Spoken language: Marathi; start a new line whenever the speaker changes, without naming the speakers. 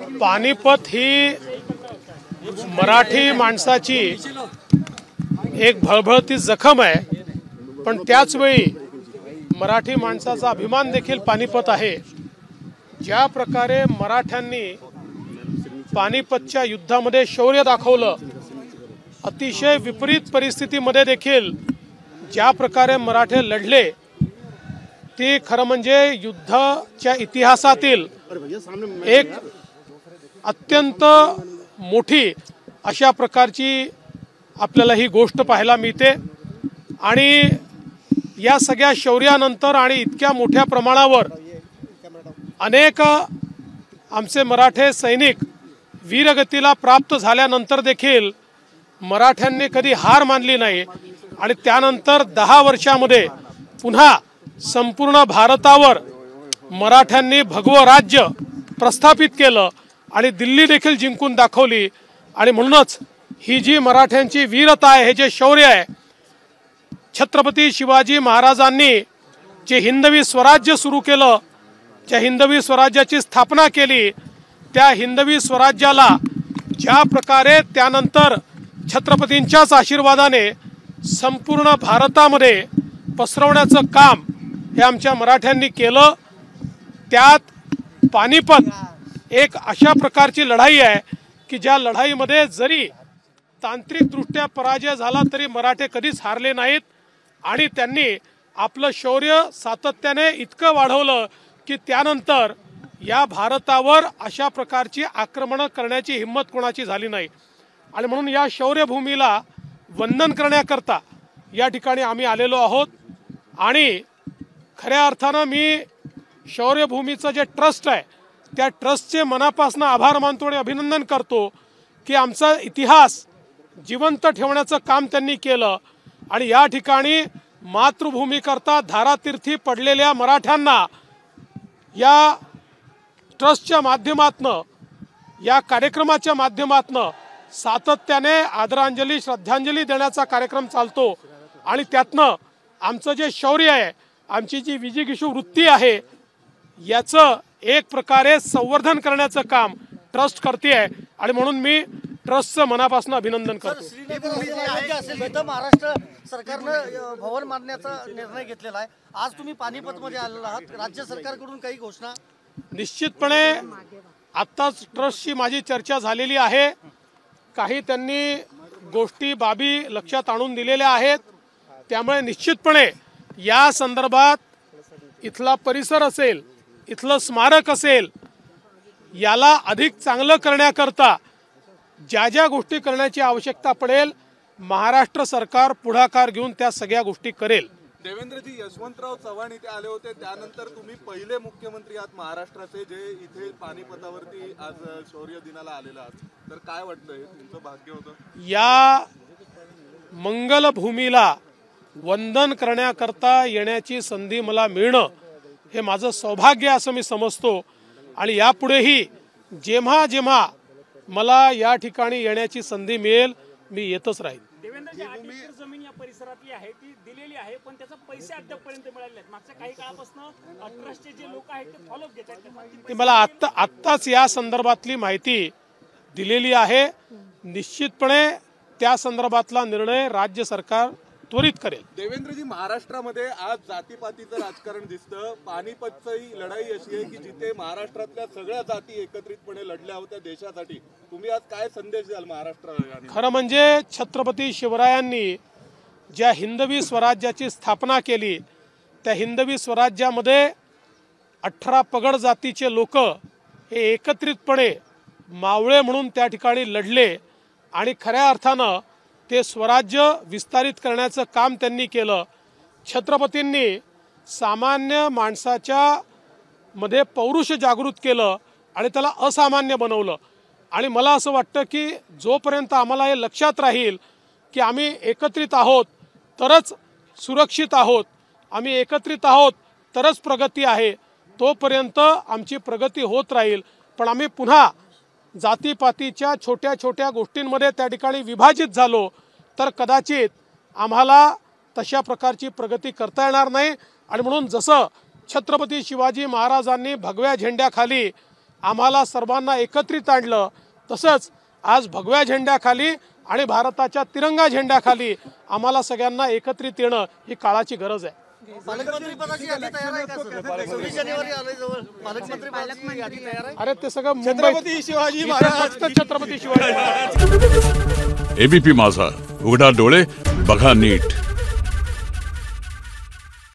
पानिपत ही मराठी माणसाची एक भळभळती जखम आहे, पण त्याच वेळी मराठी माणसाचा अभिमान देखील पानिपत आहे। ज्या प्रकारे मराठ्यांनी पानिपतच्या युद्धामध्ये शौर्य दाखवलं, अतिशय विपरीत परिस्थितीमध्ये देखील ज्या प्रकारे मराठे लढले, ती खरं म्हणजे युद्धाच्या इतिहासातील एक अत्यंत मोठी अशा प्रकारची आपल्याला ही गोष्ट पाहायला मिळते। आणि या सगळ्या शौर्यानंतर आणि इतक्या मोठ्या प्रमाणावर अनेक आमचे मराठे सैनिक वीरगतीला प्राप्त झाल्यानंतर देखील मराठ्यांनी कधी हार मानली नाही आणि त्यानंतर 10 वर्षांमध्ये पुन्हा संपूर्ण भारतावर मराठ्यांनी भगवं राज्य प्रस्थापित केलं आणि दिल्ली देखील जिंकून दाखवली। आणि म्हणूनच ही जी मराठ्यांची वीरता आहे, हे जे शौर्य आहे, छत्रपती शिवाजी महाराजांनी जे हिंदवी स्वराज्य सुरू केलं, ज्या हिंदवी स्वराज्याची स्थापना केली, त्या हिंदवी स्वराज्याला ज्या प्रकारे त्यानंतर छत्रपतींच्याच आशीर्वादाने संपूर्ण भारतामध्ये पसरवण्याचं काम हे आमच्या मराठ्यांनी केलं। त्यात पानिपत एक अशा प्रकारची लढाई आहे की ज्या लढाईमध्ये जरी तांत्रिकदृष्ट्या पराजय झाला तरी मराठे कधीच हारले नाहीत आणि त्यांनी आपलं शौर्य सातत्याने इतकं वाढवलं की त्यानंतर या भारतावर अशा प्रकारची आक्रमणं करण्याची हिंमत कोणाची झाली नाही। आणि म्हणून या शौर्यभूमीला वंदन करण्याकरता या ठिकाणी आम्ही आलेलो आहोत। आणि खऱ्या अर्थानं मी शौर्यभूमीचं जे ट्रस्ट आहे त्या ट्रस्टचे मनापासून आभार मानतो आणि अभिनंदन करतो की आमचा इतिहास जिवंत ठेवण्याचं काम त्यांनी केलं। आणि या ठिकाणी मातृभूमीकरता धारातीर्थी पडलेल्या मराठ्यांना या ट्रस्टच्या माध्यमातून, या कार्यक्रमाच्या माध्यमातून सातत्याने आदरांजली श्रद्धांजली देण्याचा कार्यक्रम चालतो। आणि त्यातनं आमचं जे शौर्य आहे, आमची जी विजिगीषू वृत्ती आहे, याचं एक प्रकारे संवर्धन करण्याचं काम ट्रस्ट करते आहे। आणि म्हणून मी ट्रस्टचं मनापासून अभिनंदन करतो।
महाराष्ट्र सरकारनं भवन मारण्याचा निर्णय घेतलेला आहे, आज तुम्ही पानिपतमध्ये आलेला आहात, राज्य सरकारकडून काही घोषणा?
निश्चितपणे आत्ताच ट्रस्टशी माझी चर्चा झालेली आहे। काही त्यांनी गोष्टी बाबी लक्षात आणून दिलेल्या आहेत, त्यामुळे निश्चितपणे या संदर्भात इथला परिसर असेल, इथलं स्मारक असेल, याला अधिक चांगलं करण्याकरता ज्या ज्या गोष्टी करण्याची आवश्यकता पडेल, महाराष्ट्र सरकार पुढाकार घेऊन त्या सगळ्या गोष्टी करेल।
देवेंद्रजी, यशवंतराव चव्हाण इथे आले होते, त्यानंतर तुम्ही पहिले मुख्यमंत्री आहात महाराष्ट्राचे जे इथे पानिपतावरती आज शौर्य दिनाला आलेला आहात, तर काय वाटतं, हे तुमचं भाग्य होतं?
या मंगल भूमीला वंदन करण्याकरता येण्याची संधी मला मिळणं हे माझं सौभाग्य असं मी समजतो। आणि यापुढेही जेव्हा जेव्हा मला या ठिकाणी येण्याची संधी मिळेल, मी येतच राहील।
देवेंद्रजी, 8 एकर जमीन या परिसरातली आहे, ती दिलेली आहे, पण त्याचे पैसे अद्यापपर्यंत मिळाले नाहीत। मागच्या काही काळापासून ट्रस्टचे जे लोक आहेत ते फॉलोअप घेत आहेत।
मला आत्ताच या संदर्भातली माहिती दिलेली आहे। निश्चितपणे त्या संदर्भातला निर्णय राज्य सरकार त्वरित करेल।
देवेंद्रजी, महाराष्ट्रामध्ये आज जातीपातीचं राजकारण दिसतं। पानिपतची लढाई अशी आहे की जिथे महाराष्ट्रातल्या सगळ्या जाती एकत्रितपणे लढल्या होत्या देशासाठी, तुम्ही आज काय संदेश द्याल महाराष्ट्राला?
खरं म्हणजे छत्रपती शिवरायांनी ज्या हिंदवी स्वराज्याची स्थापना केली, त्या हिंदवी स्वराज्यामध्ये 18 पगड जातीचे लोक हे एकत्रितपणे मावळे म्हणून त्या ठिकाणी लढले आणि खऱ्या अर्थानं ते स्वराज्य विस्तारित करण्याचं काम त्यांनी केलं। छत्रपतींनी सामान्य माणसाच्या मध्ये पौरुष जागृत केलं आणि त्याला असामान्य बनवलं। आणि मला असं वाटतं की जोपर्यंत आम्हाला हे लक्षात राहील की आम्ही एकत्रित आहोत तरच सुरक्षित आहोत, आम्ही एकत्रित आहोत तरच प्रगती आहे, तोपर्यंत आमची प्रगती होत राहील। पण आम्ही पुन्हा जातीपातीच्या छोट्या छोट्या गोष्टींमध्ये त्या ठिकाणी विभाजित झालो तर कदाचित आम्हाला तशा प्रकारची प्रगती करता येणार नाही। आणि म्हणून जसं छत्रपती शिवाजी महाराजांनी भगव्या झेंड्याखाली आम्हाला सर्वांना एकत्रित आणलं. तसंच आज भगव्या झेंड्याखाली आणि भारताच्या तिरंगा झेंड्याखाली आम्हाला सगळ्यांना एकत्रित येणं ही काळाची गरज आहे.
पालकमंत्री पदाची यादी तयार आहे का सर? 26 जानेवारी आले जवळ. पालकमंत्री पदाची यादी तयार आहे.
अरे ते सगळं छत्रपती शिवाजी महाराज, छत्रपती शिवाजी महाराज.
एबीपी माझा, उघडा डोळे बघा नीट.